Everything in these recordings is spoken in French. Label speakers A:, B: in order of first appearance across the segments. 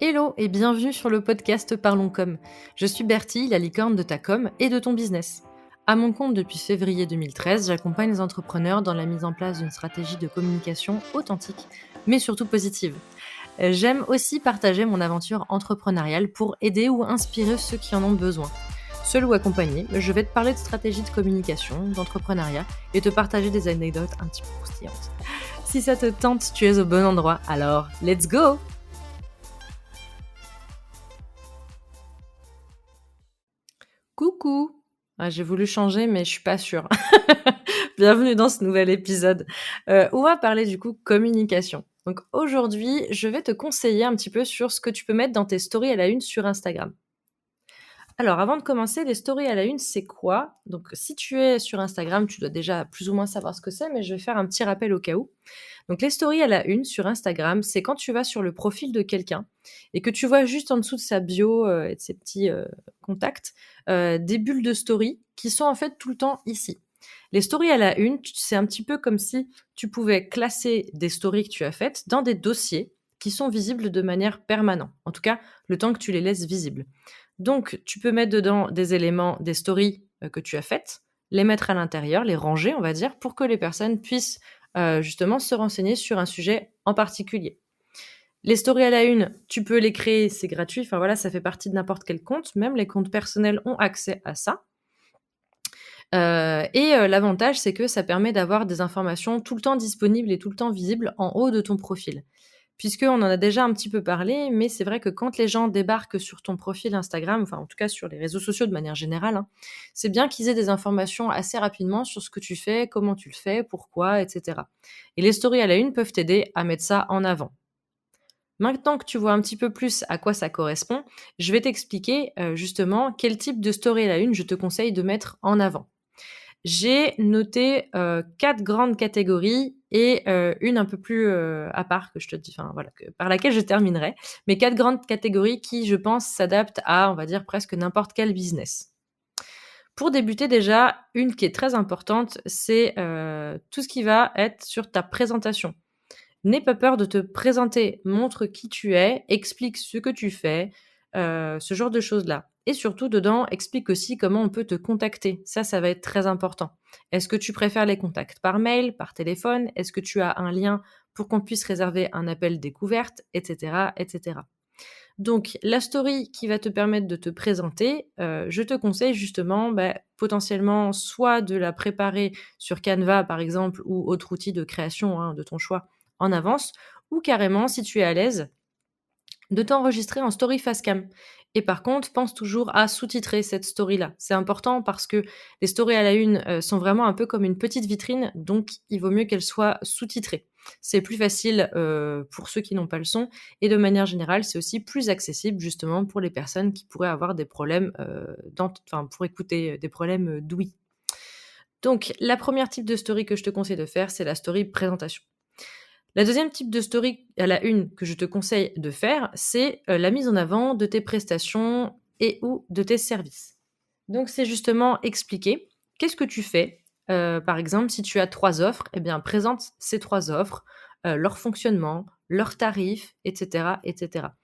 A: Hello et bienvenue sur le podcast Parlons Com. Je suis Bertie, la licorne de ta com et de ton business. À mon compte depuis février 2013, j'accompagne les entrepreneurs dans la mise en place d'une stratégie de communication authentique, mais surtout positive. J'aime aussi partager mon aventure entrepreneuriale pour aider ou inspirer ceux qui en ont besoin. Seul ou accompagné, je vais te parler de stratégie de communication, d'entrepreneuriat et te partager des anecdotes un petit peu croustillantes. Si ça te tente, tu es au bon endroit, alors let's go! Coucou! Ah, j'ai voulu changer, mais je suis pas sûre. Bienvenue dans ce nouvel épisode. On va parler du coup communication. Donc aujourd'hui, je vais te conseiller un petit peu sur ce que tu peux mettre dans tes stories à la une sur Instagram. Alors avant de commencer, les stories à la une, c'est quoi? Donc si tu es sur Instagram, tu dois déjà plus ou moins savoir ce que c'est, mais je vais faire un petit rappel au cas où. Donc les stories à la une sur Instagram, c'est quand tu vas sur le profil de quelqu'un et que tu vois juste en dessous de sa bio et de ses petits contacts, des bulles de story qui sont en fait tout le temps ici. Les stories à la une, c'est un petit peu comme si tu pouvais classer des stories que tu as faites dans des dossiers qui sont visibles de manière permanente. En tout cas, le temps que tu les laisses visibles. Donc, tu peux mettre dedans des éléments, des stories que tu as faites, les mettre à l'intérieur, les ranger, on va dire, pour que les personnes puissent justement se renseigner sur un sujet en particulier. Les stories à la une, tu peux les créer, c'est gratuit, enfin voilà, ça fait partie de n'importe quel compte, même les comptes personnels ont accès à ça. L'avantage, c'est que ça permet d'avoir des informations tout le temps disponibles et tout le temps visibles en haut de ton profil. Puisqu'on en a déjà un petit peu parlé, mais c'est vrai que quand les gens débarquent sur ton profil Instagram, enfin en tout cas sur les réseaux sociaux de manière générale, hein, c'est bien qu'ils aient des informations assez rapidement sur ce que tu fais, comment tu le fais, pourquoi, etc. Et les stories à la une peuvent t'aider à mettre ça en avant. Maintenant que tu vois un petit peu plus à quoi ça correspond, je vais t'expliquer justement quel type de story à la une je te conseille de mettre en avant. J'ai noté 4 grandes catégories et une un peu plus à part que je te dis, enfin voilà, par laquelle je terminerai. Mais 4 grandes catégories qui, je pense, s'adaptent à, on va dire, presque n'importe quel business. Pour débuter déjà, une qui est très importante, c'est tout ce qui va être sur ta présentation. N'aie pas peur de te présenter, montre qui tu es, explique ce que tu fais, ce genre de choses-là. Et surtout, dedans, explique aussi comment on peut te contacter. Ça va être très important. Est-ce que tu préfères les contacts par mail, par téléphone? Est-ce que tu as un lien pour qu'on puisse réserver un appel découverte, etc., etc. Donc, la story qui va te permettre de te présenter, je te conseille justement, potentiellement, soit de la préparer sur Canva, par exemple, ou autre outil de création, hein, de ton choix, en avance, ou carrément, si tu es à l'aise, de t'enregistrer en story face cam. Et par contre, pense toujours à sous-titrer cette story-là. C'est important parce que les stories à la une sont vraiment un peu comme une petite vitrine, donc il vaut mieux qu'elles soient sous-titrées. C'est plus facile pour ceux qui n'ont pas le son, et de manière générale, c'est aussi plus accessible justement pour les personnes qui pourraient avoir des problèmes, enfin pour écouter des problèmes d'ouïe. Donc, la première type de story que je te conseille de faire, c'est la story présentation. La deuxième type de story à la une que je te conseille de faire, c'est la mise en avant de tes prestations et ou de tes services. Donc c'est justement expliquer qu'est-ce que tu fais. Par exemple, si tu as 3 offres, eh bien présente ces 3 offres, leur fonctionnement, leurs tarifs, et cetera, et cetera.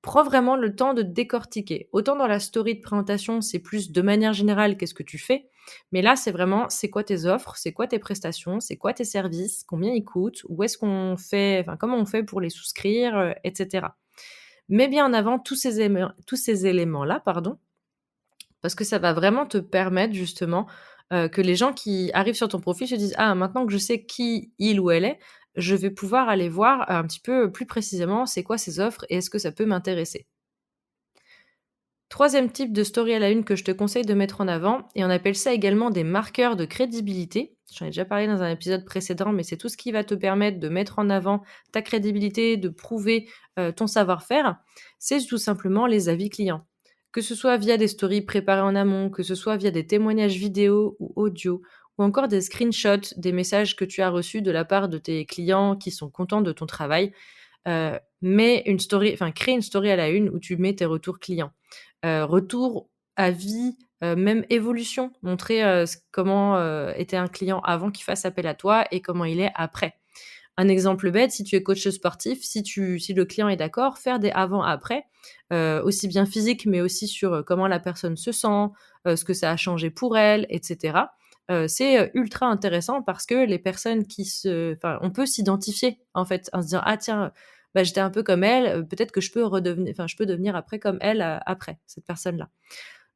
A: Prends vraiment le temps de décortiquer. Autant dans la story de présentation, c'est plus de manière générale qu'est-ce que tu fais, mais là, c'est vraiment c'est quoi tes offres, c'est quoi tes prestations, c'est quoi tes services, combien ils coûtent, où est-ce qu'on fait, enfin comment on fait pour les souscrire, et cetera. Mets bien en avant tous ces éléments-là, pardon, parce que ça va vraiment te permettre justement, que les gens qui arrivent sur ton profil se disent: «Ah, maintenant que je sais qui il ou elle est, je vais pouvoir aller voir un petit peu plus précisément c'est quoi ces offres et est-ce que ça peut m'intéresser?» Troisième type de story à la une que je te conseille de mettre en avant, et on appelle ça également des marqueurs de crédibilité. J'en ai déjà parlé dans un épisode précédent, mais c'est tout ce qui va te permettre de mettre en avant ta crédibilité, de prouver ton savoir-faire. C'est tout simplement les avis clients. Que ce soit via des stories préparées en amont, que ce soit via des témoignages vidéo ou audio, ou encore des screenshots des messages que tu as reçus de la part de tes clients qui sont contents de ton travail. Crée une story à la une où tu mets tes retours clients. Retour, avis, même évolution, montrer, comment, était un client avant qu'il fasse appel à toi et comment il est après. Un exemple bête, si tu es coach sportif, si le client est d'accord, faire des avant-après, aussi bien physique, mais aussi sur, comment la personne se sent, ce que ça a changé pour elle et cetera. C'est, ultra intéressant parce que les personnes on peut s'identifier, en fait, en se disant: «Ah tiens, bah, j'étais un peu comme elle, peut-être que je peux devenir après comme elle, après, cette personne-là».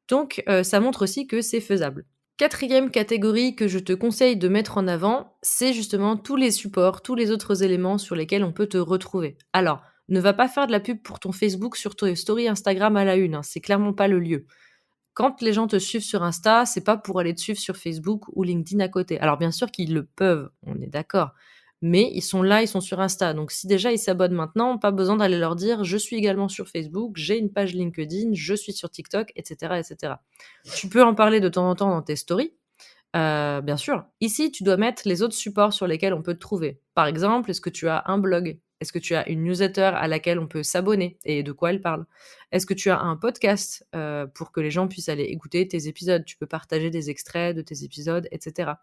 A: Donc ça montre aussi que c'est faisable. Quatrième catégorie que je te conseille de mettre en avant, c'est justement tous les supports, tous les autres éléments sur lesquels on peut te retrouver. Alors, ne va pas faire de la pub pour ton Facebook sur tes stories Instagram à la une, hein, c'est clairement pas le lieu. Quand les gens te suivent sur Insta, c'est pas pour aller te suivre sur Facebook ou LinkedIn à côté. Alors bien sûr qu'ils le peuvent, on est d'accord, mais ils sont là, ils sont sur Insta. Donc si déjà ils s'abonnent maintenant, pas besoin d'aller leur dire: «Je suis également sur Facebook, j'ai une page LinkedIn, je suis sur TikTok» et cetera et cetera. Tu peux en parler de temps en temps dans tes stories, bien sûr. Ici, tu dois mettre les autres supports sur lesquels on peut te trouver. Par exemple, est-ce que tu as un blog? Est-ce que tu as une newsletter à laquelle on peut s'abonner et de quoi elle parle? Est-ce que tu as un podcast, pour que les gens puissent aller écouter tes épisodes? Tu peux partager des extraits de tes épisodes et cetera.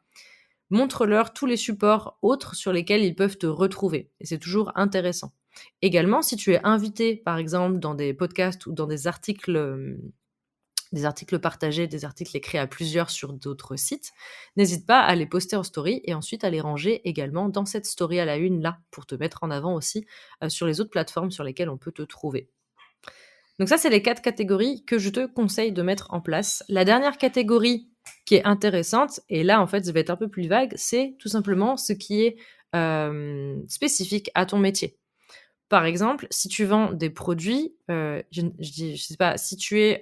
A: Montre-leur tous les supports autres sur lesquels ils peuvent te retrouver et c'est toujours intéressant. Également, si tu es invité, par exemple, dans des podcasts ou dans des articles partagés, des articles écrits à plusieurs sur d'autres sites, n'hésite pas à les poster en story et ensuite à les ranger également dans cette story à la une là, pour te mettre en avant aussi, sur les autres plateformes sur lesquelles on peut te trouver. Donc ça, c'est les 4 catégories que je te conseille de mettre en place. La dernière catégorie qui est intéressante et là, en fait, je vais être un peu plus vague, c'est tout simplement ce qui est, spécifique à ton métier. Par exemple, si tu vends des produits, je sais pas, si tu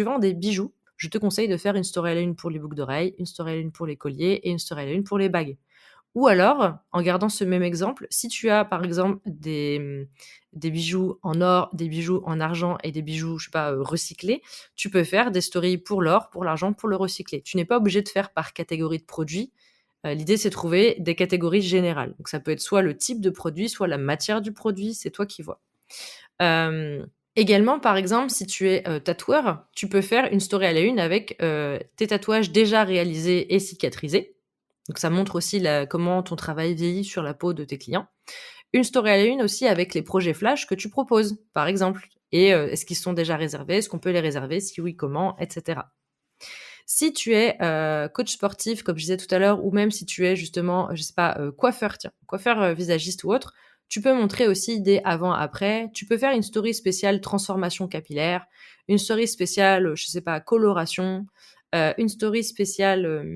A: vends des bijoux, je te conseille de faire une story à la une pour les boucles d'oreilles, une story à la une pour les colliers et une story à la une pour les bagues. Ou alors, en gardant ce même exemple, si tu as par exemple des bijoux en or, des bijoux en argent et des bijoux, je sais pas, recyclés, tu peux faire des stories pour l'or, pour l'argent, pour le recyclé. Tu n'es pas obligé de faire par catégorie de produits. L'idée, c'est de trouver des catégories générales. Donc ça peut être soit le type de produit, soit la matière du produit, c'est toi qui vois. Hem, Également, par exemple, si tu es, tatoueur, tu peux faire une story à la une avec, tes tatouages déjà réalisés et cicatrisés. Donc ça montre aussi comment ton travail vieillit sur la peau de tes clients. Une story à la une aussi avec les projets flash que tu proposes, par exemple et est-ce qu'ils sont déjà réservés? Est-ce qu'on peut les réserver? Si oui, comment? Et cetera. Si tu es, coach sportif, comme je disais tout à l'heure, ou même si tu es justement, je sais pas, coiffeur, tiens, coiffeur, visagiste ou autre, tu peux montrer aussi des avant-après. Tu peux faire une story spéciale transformation capillaire, une story spéciale, je sais pas, coloration, une story spéciale,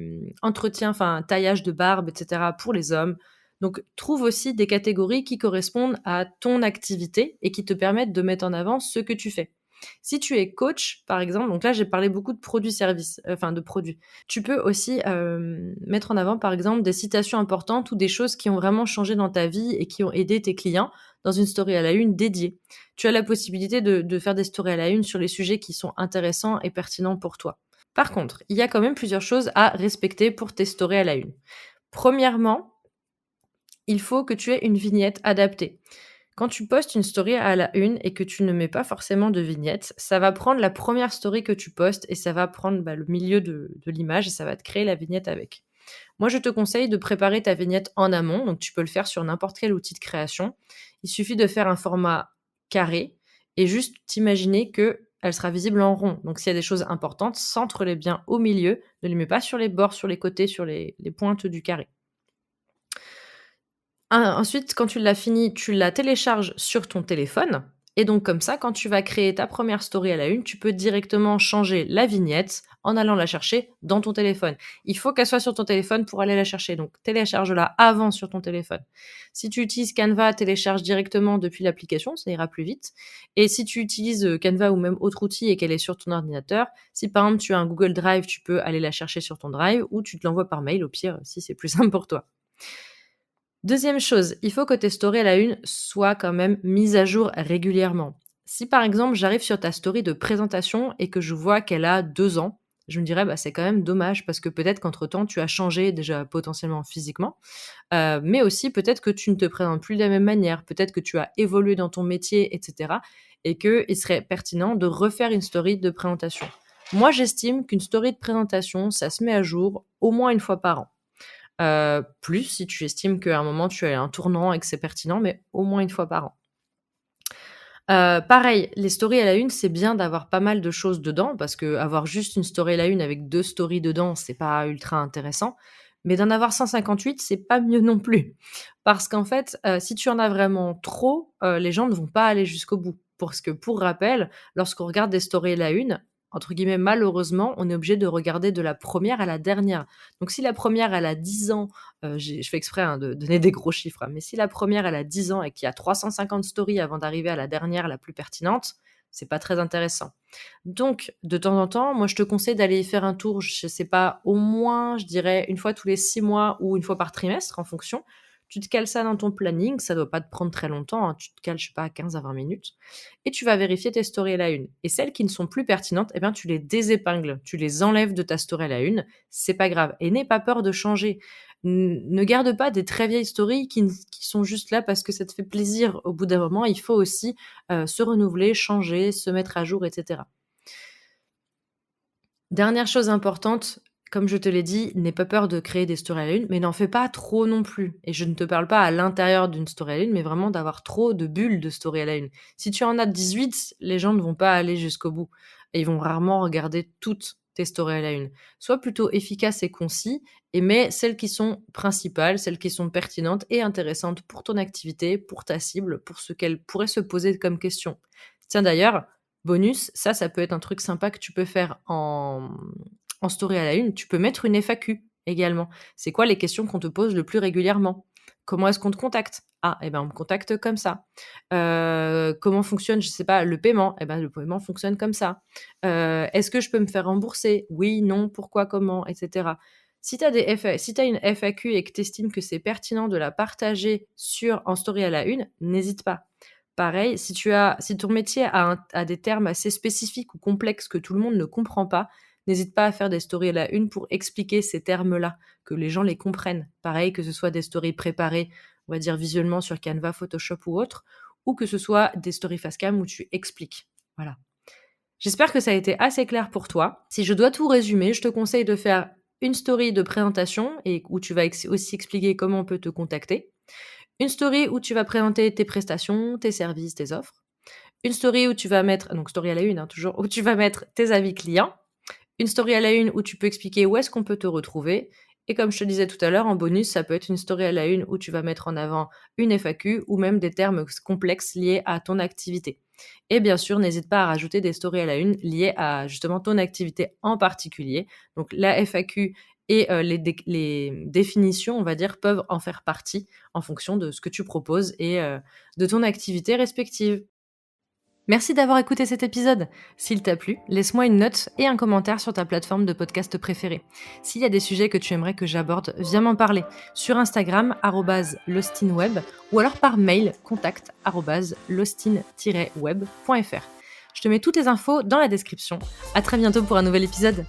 A: entretien, enfin taillage de barbe et cetera pour les hommes. Donc trouve aussi des catégories qui correspondent à ton activité et qui te permettent de mettre en avant ce que tu fais. Si tu es coach, par exemple, donc là, j'ai parlé beaucoup de produits-services, enfin de produits. Tu peux aussi, mettre en avant, par exemple, des citations importantes ou des choses qui ont vraiment changé dans ta vie et qui ont aidé tes clients dans une story à la une dédiée. Tu as la possibilité de faire des stories à la une sur les sujets qui sont intéressants et pertinents pour toi. Par contre, il y a quand même plusieurs choses à respecter pour tes stories à la une. Premièrement, il faut que tu aies une vignette adaptée. Quand tu postes une story à la une et que tu ne mets pas forcément de vignette, ça va prendre la première story que tu postes et ça va prendre, bah, le milieu de l'image et ça va te créer la vignette avec. Moi, je te conseille de préparer ta vignette en amont, donc tu peux le faire sur n'importe quel outil de création. Il suffit de faire un format carré et juste t'imaginer qu'elle sera visible en rond. Donc s'il y a des choses importantes, centre-les bien au milieu, ne les mets pas sur les bords, sur les côtés, sur les pointes du carré. Ensuite, quand tu l'as fini, tu la télécharges sur ton téléphone et donc comme ça, quand tu vas créer ta première story à la une, tu peux directement changer la vignette en allant la chercher dans ton téléphone. Il faut qu'elle soit sur ton téléphone pour aller la chercher, donc télécharge-la avant sur ton téléphone. Si tu utilises Canva, télécharge directement depuis l'application, ça ira plus vite et si tu utilises, Canva ou même autre outil et qu'elle est sur ton ordinateur, si par exemple tu as un Google Drive, tu peux aller la chercher sur ton Drive ou tu te l'envoies par mail au pire, si c'est plus simple pour toi. Deuxième chose, il faut que tes stories à la une soient quand même mises à jour régulièrement. Si par exemple j'arrive sur ta story de présentation et que je vois qu'elle a 2 ans, je me dirais: «Bah, c'est quand même dommage» parce que peut-être qu'entre temps tu as changé déjà potentiellement physiquement, mais aussi peut-être que tu ne te présentes plus de la même manière, peut-être que tu as évolué dans ton métier et cetera et qu'il serait pertinent de refaire une story de présentation. Moi, j'estime qu'une story de présentation, ça se met à jour au moins une fois par an. plus si tu estimes qu'à un moment tu as un tournant et que c'est pertinent, mais au moins 1 fois par an. Pareil, les stories à la une, c'est bien d'avoir pas mal de choses dedans parce qu'avoir juste une story à la une avec 2 stories dedans, c'est pas ultra intéressant. Mais d'en avoir 158, c'est pas mieux non plus. Parce qu'en fait, si tu en as vraiment trop, les gens ne vont pas aller jusqu'au bout. Parce que pour rappel, lorsqu'on regarde des stories à la une, entre guillemets «malheureusement», on est obligé de regarder de la première à la dernière. Donc si la première elle a 10 ans, je fais exprès, hein, de donner des gros chiffres, hein, mais si la première elle a 10 ans et qu'il y a 350 stories avant d'arriver à la dernière la plus pertinente, c'est pas très intéressant. Donc de temps en temps, moi je te conseille d'aller y faire un tour, je sais pas, au moins, je dirais 1 fois tous les 6 mois ou 1 fois par trimestre en fonction. Tu te cales ça dans ton planning, ça doit pas te prendre très longtemps, hein, tu te cales, je sais pas, 15 à 20 minutes et tu vas vérifier tes stories à la une. Et celles qui ne sont plus pertinentes, eh bien, tu les désépingles, tu les enlèves de ta story à la une, c'est pas grave. Et n'aie pas peur de changer. Ne garde pas des très vieilles stories qui sont juste là parce que ça te fait plaisir. Au bout d'un moment, il faut aussi se renouveler, changer, se mettre à jour, etc. Dernière chose importante, comme je te l'ai dit, n'aie pas peur de créer des stories à la une, mais n'en fais pas trop non plus. Et je ne te parle pas à l'intérieur d'une story à la une, mais vraiment d'avoir trop de bulles de story à la une. Si tu en as 18, les gens ne vont pas aller jusqu'au bout. Et ils vont rarement regarder toutes tes stories à la une. Sois plutôt efficace et concis, et mets celles qui sont principales, celles qui sont pertinentes et intéressantes pour ton activité, pour ta cible, pour ce qu'elle pourrait se poser comme question. Tiens d'ailleurs, bonus, ça peut être un truc sympa que tu peux faire en story à la une. Tu peux mettre une FAQ également. C'est quoi les questions qu'on te pose le plus régulièrement? Comment est-ce qu'on te contacte? Ah, eh ben, on me contacte comme ça. Comment fonctionne, je sais pas, le paiement? Eh ben, le paiement fonctionne comme ça. Est-ce que je peux me faire rembourser? Oui, non, pourquoi, comment, et cetera. Si tu as une FAQ et que tu estimes que c'est pertinent de la partager en story à la une, n'hésite pas. Pareil, si ton métier a des termes assez spécifiques ou complexes que tout le monde ne comprend pas, n'hésite pas à faire des stories à la une pour expliquer ces termes-là, que les gens les comprennent. Pareil, que ce soit des stories préparées, on va dire visuellement sur Canva, Photoshop ou autre, ou que ce soit des stories face cam où tu expliques. Voilà. J'espère que ça a été assez clair pour toi. Si je dois tout résumer, je te conseille de faire une story de présentation et où tu vas aussi expliquer comment on peut te contacter. Une story où tu vas présenter tes prestations, tes services, tes offres. Une story où tu vas mettre, donc story à la une, hein, toujours, où tu vas mettre tes avis clients. Une story à la une où tu peux expliquer où est-ce qu'on peut te retrouver. Et comme je te disais tout à l'heure, en bonus, ça peut être une story à la une où tu vas mettre en avant une FAQ ou même des termes complexes liés à ton activité. Et bien sûr, n'hésite pas à rajouter des stories à la une liées à justement ton activité en particulier. Donc la FAQ et les définitions, on va dire, peuvent en faire partie en fonction de ce que tu proposes et de ton activité respective. Merci d'avoir écouté cet épisode. S'il t'a plu, laisse-moi une note et un commentaire sur ta plateforme de podcast préférée. S'il y a des sujets que tu aimerais que j'aborde, viens m'en parler sur Instagram @lostinweb ou alors par mail contact@lostin-web.fr. Je te mets toutes les infos dans la description. À très bientôt pour un nouvel épisode.